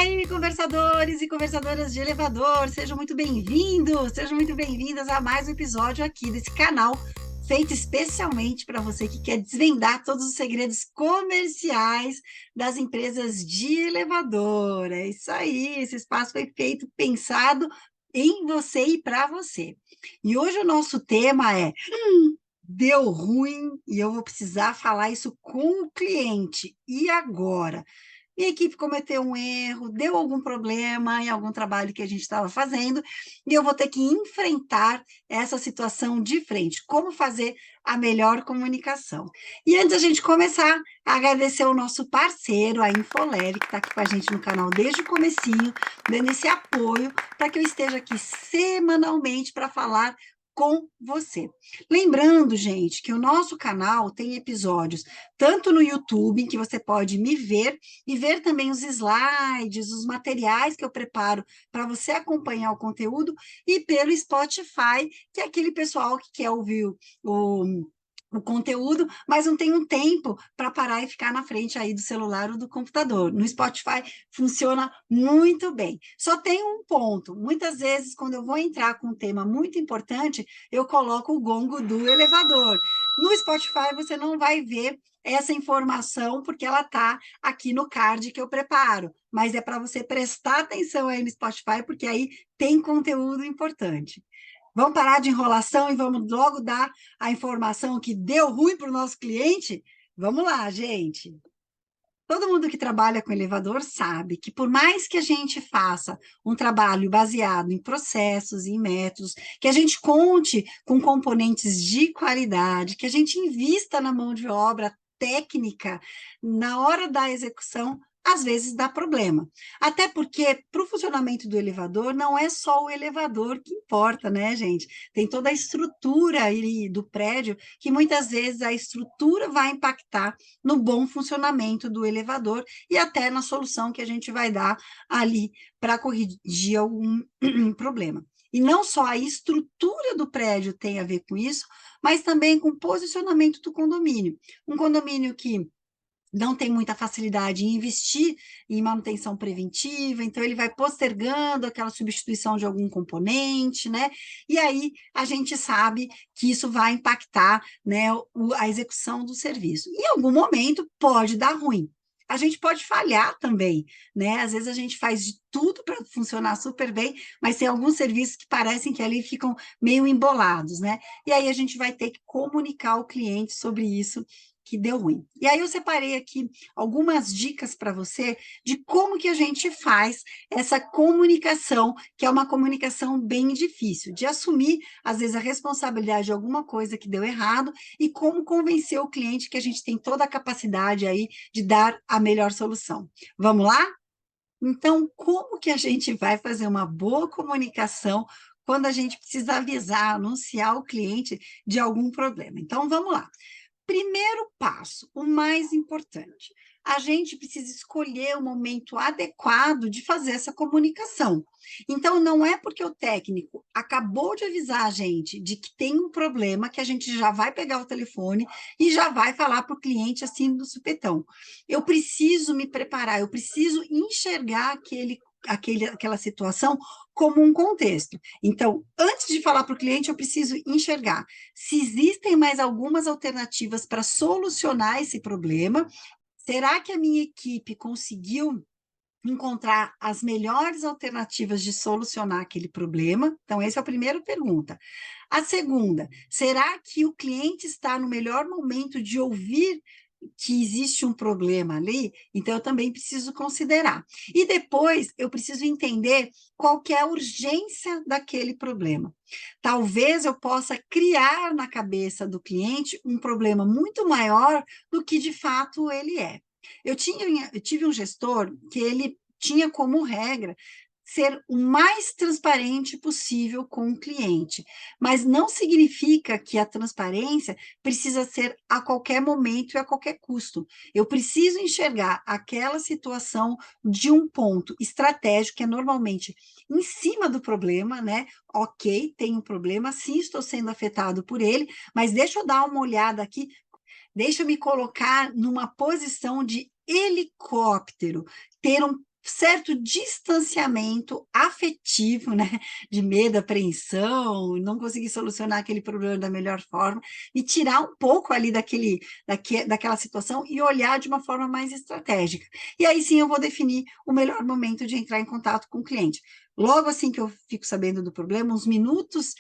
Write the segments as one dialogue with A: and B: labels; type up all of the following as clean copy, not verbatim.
A: aí, conversadores e conversadoras de elevador, sejam muito bem-vindos, sejam muito bem-vindas a mais um episódio aqui desse canal, feito especialmente para você que quer desvendar todos os segredos comerciais das empresas de elevador. É isso aí, esse espaço foi feito, pensado em você e para você. E hoje o nosso tema é deu ruim e eu vou precisar falar isso com o cliente. E agora? Minha equipe cometeu um erro, deu algum problema em algum trabalho que a gente estava fazendo, e eu vou ter que enfrentar essa situação de frente. Como fazer a melhor comunicação? E antes da gente começar, agradecer o nosso parceiro, a Infoleve, que está aqui com a gente no canal desde o comecinho, dando esse apoio para que eu esteja aqui semanalmente para falar com você. Lembrando, gente, que o nosso canal tem episódios tanto no YouTube, que você pode me ver, e ver também os slides, os materiais que eu preparo para você acompanhar o conteúdo, e pelo Spotify, que é aquele pessoal que quer ouvir o conteúdo, mas não tem um tempo para parar e ficar na frente aí do celular ou do computador. No Spotify funciona muito bem. Só tem um ponto. Muitas vezes, quando eu vou entrar com um tema muito importante, eu coloco o gongo do elevador. No Spotify, você não vai ver essa informação, porque ela está aqui no card que eu preparo. Mas é para você prestar atenção aí no Spotify, porque aí tem conteúdo importante. Vamos parar de enrolação e vamos logo dar a informação que deu ruim para o nosso cliente? Vamos lá, gente. Todo mundo que trabalha com elevador sabe que, por mais que a gente faça um trabalho baseado em processos, em métodos, que a gente conte com componentes de qualidade, que a gente invista na mão de obra técnica, na hora da execução, às vezes dá problema. Até porque, para o funcionamento do elevador, não é só o elevador que importa, né, gente? Tem toda a estrutura aí do prédio, que muitas vezes a estrutura vai impactar no bom funcionamento do elevador e até na solução que a gente vai dar ali para corrigir algum problema. E não só a estrutura do prédio tem a ver com isso, mas também com o posicionamento do condomínio. Um condomínio que não tem muita facilidade em investir em manutenção preventiva, então ele vai postergando aquela substituição de algum componente, né? E aí a gente sabe que isso vai impactar, né, a execução do serviço. Em algum momento pode dar ruim. A gente pode falhar também, né? Às vezes a gente faz de tudo para funcionar super bem, mas tem alguns serviços que parecem que ali ficam meio embolados, né? E aí a gente vai ter que comunicar ao cliente sobre isso que deu ruim. E aí eu separei aqui algumas dicas para você de como que a gente faz essa comunicação, que é uma comunicação bem difícil, de assumir, às vezes, a responsabilidade de alguma coisa que deu errado e como convencer o cliente que a gente tem toda a capacidade aí de dar a melhor solução. Vamos lá? Então, como que a gente vai fazer uma boa comunicação quando a gente precisa avisar, anunciar o cliente de algum problema? Então, vamos lá. Primeiro passo, o mais importante, a gente precisa escolher o momento adequado de fazer essa comunicação. Então, não é porque o técnico acabou de avisar a gente de que tem um problema que a gente já vai pegar o telefone e já vai falar para o cliente assim do supetão. Eu preciso me preparar, eu preciso enxergar aquela situação como um contexto. Então, antes de falar para o cliente, eu preciso enxergar se existem mais algumas alternativas para solucionar esse problema. Será que a minha equipe conseguiu encontrar as melhores alternativas de solucionar aquele problema? Então, essa é a primeira pergunta. A segunda, será que o cliente está no melhor momento de ouvir que existe um problema ali? Então, eu também preciso considerar. E depois, eu preciso entender qual que é a urgência daquele problema. Talvez eu possa criar na cabeça do cliente um problema muito maior do que de fato ele é. Eu tive um gestor que ele tinha como regra ser o mais transparente possível com o cliente, mas não significa que a transparência precisa ser a qualquer momento e a qualquer custo. Eu preciso enxergar aquela situação de um ponto estratégico, que é normalmente em cima do problema, né? Ok, tem um problema, sim, estou sendo afetado por ele, mas deixa eu dar uma olhada aqui. Deixa eu me colocar numa posição de helicóptero, ter um certo distanciamento afetivo, né, de medo, apreensão, não conseguir solucionar aquele problema da melhor forma, e tirar um pouco ali daquela situação e olhar de uma forma mais estratégica. E aí sim eu vou definir o melhor momento de entrar em contato com o cliente. Logo assim que eu fico sabendo do problema, uns minutos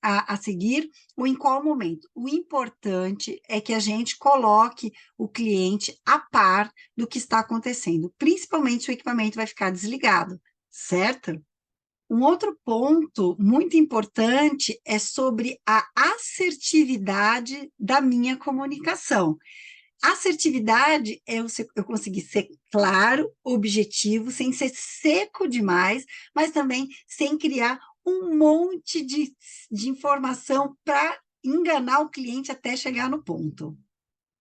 A: a seguir, ou em qual momento. O importante é que a gente coloque o cliente a par do que está acontecendo, principalmente se o equipamento vai ficar desligado, certo? Um outro ponto muito importante é sobre a assertividade da minha comunicação. Assertividade é eu conseguir ser claro, objetivo, sem ser seco demais, mas também sem criar um monte de informação para enganar o cliente até chegar no ponto.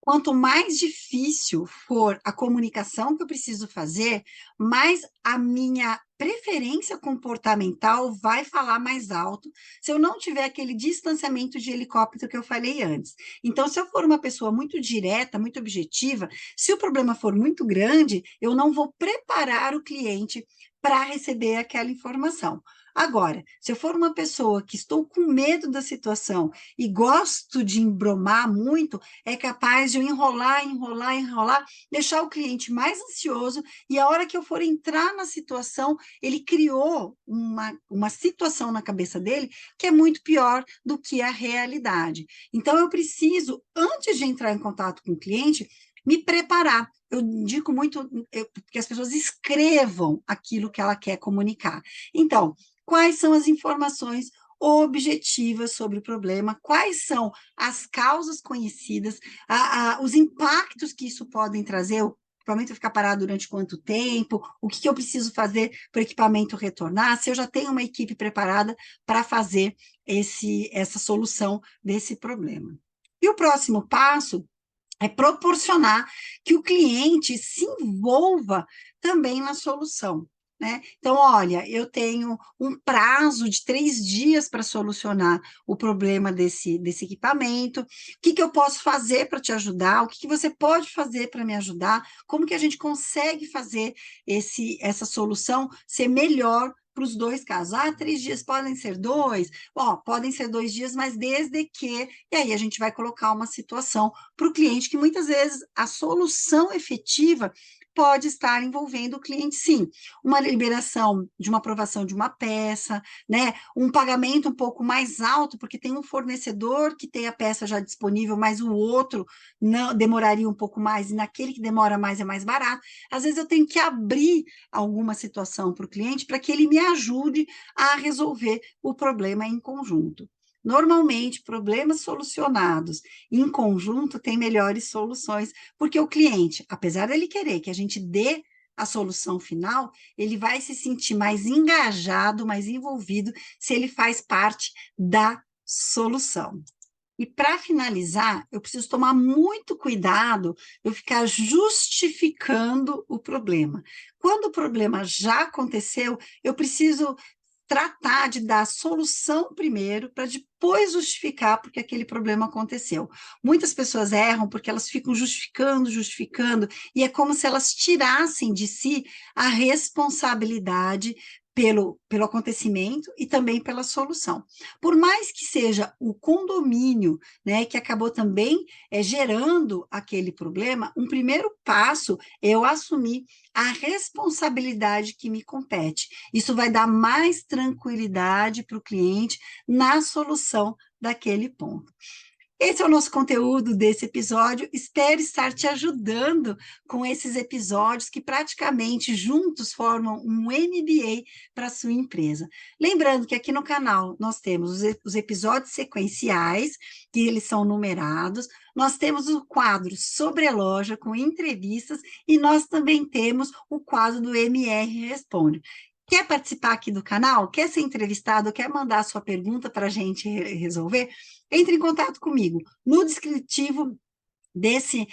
A: Quanto mais difícil for a comunicação que eu preciso fazer, mais a minha preferência comportamental vai falar mais alto, se eu não tiver aquele distanciamento de helicóptero que eu falei antes. Então, se eu for uma pessoa muito direta, muito objetiva, se o problema for muito grande, eu não vou preparar o cliente para receber aquela informação. Agora, se eu for uma pessoa que estou com medo da situação e gosto de embromar muito, é capaz de eu enrolar, enrolar, enrolar, deixar o cliente mais ansioso, e a hora que eu for entrar na situação, ele criou uma situação na cabeça dele que é muito pior do que a realidade. Então, eu preciso, antes de entrar em contato com o cliente, me preparar. Eu indico muito que as pessoas escrevam aquilo que ela quer comunicar. Então, quais são as informações objetivas sobre o problema, quais são as causas conhecidas, os impactos que isso podem trazer, o equipamento ficar parado durante quanto tempo, o que eu preciso fazer para o equipamento retornar, se eu já tenho uma equipe preparada para fazer essa solução desse problema. E o próximo passo é proporcionar que o cliente se envolva também na solução. Né? Então, olha, eu tenho um prazo de 3 dias para solucionar o problema desse equipamento. O que eu posso fazer para te ajudar? O que você pode fazer para me ajudar? Como que a gente consegue fazer essa solução ser melhor para os dois casos? 3 dias podem ser dois? Podem ser 2 dias, mas desde que... E aí a gente vai colocar uma situação para o cliente que muitas vezes a solução efetiva pode estar envolvendo o cliente, sim. Uma liberação de uma aprovação de uma peça, né? Um pagamento um pouco mais alto, porque tem um fornecedor que tem a peça já disponível, mas o outro não demoraria um pouco mais, e naquele que demora mais é mais barato. Às vezes eu tenho que abrir alguma situação para o cliente para que ele me ajude a resolver o problema em conjunto. Normalmente, problemas solucionados em conjunto têm melhores soluções, porque o cliente, apesar dele querer que a gente dê a solução final, ele vai se sentir mais engajado, mais envolvido, se ele faz parte da solução. E para finalizar, eu preciso tomar muito cuidado eu ficar justificando o problema. Quando o problema já aconteceu, eu preciso tratar de dar a solução primeiro, para depois justificar porque aquele problema aconteceu. Muitas pessoas erram porque elas ficam justificando, justificando, e é como se elas tirassem de si a responsabilidade pelo acontecimento e também pela solução. Por mais que seja o condomínio, né, que acabou também gerando aquele problema, um primeiro passo é eu assumir a responsabilidade que me compete. Isso vai dar mais tranquilidade para o cliente na solução daquele ponto. Esse é o nosso conteúdo desse episódio. Espero estar te ajudando com esses episódios que praticamente juntos formam um MBA para a sua empresa. Lembrando que aqui no canal nós temos os episódios sequenciais, que eles são numerados, nós temos o quadro sobre a loja com entrevistas e nós também temos o quadro do MR Responde. Quer participar aqui do canal? Quer ser entrevistado? Quer mandar a sua pergunta para a gente resolver? Entre em contato comigo. No descritivo desse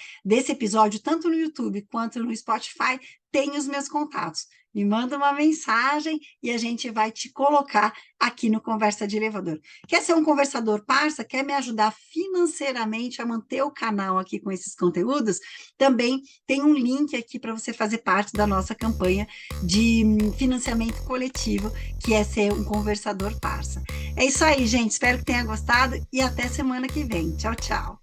A: episódio, tanto no YouTube quanto no Spotify, tem os meus contatos. Me manda uma mensagem e a gente vai te colocar aqui no Conversa de Elevador. Quer ser um conversador parça? Quer me ajudar financeiramente a manter o canal aqui com esses conteúdos? Também tem um link aqui para você fazer parte da nossa campanha de financiamento coletivo, que é ser um conversador parça. É isso aí, gente. Espero que tenha gostado e até semana que vem. Tchau, tchau.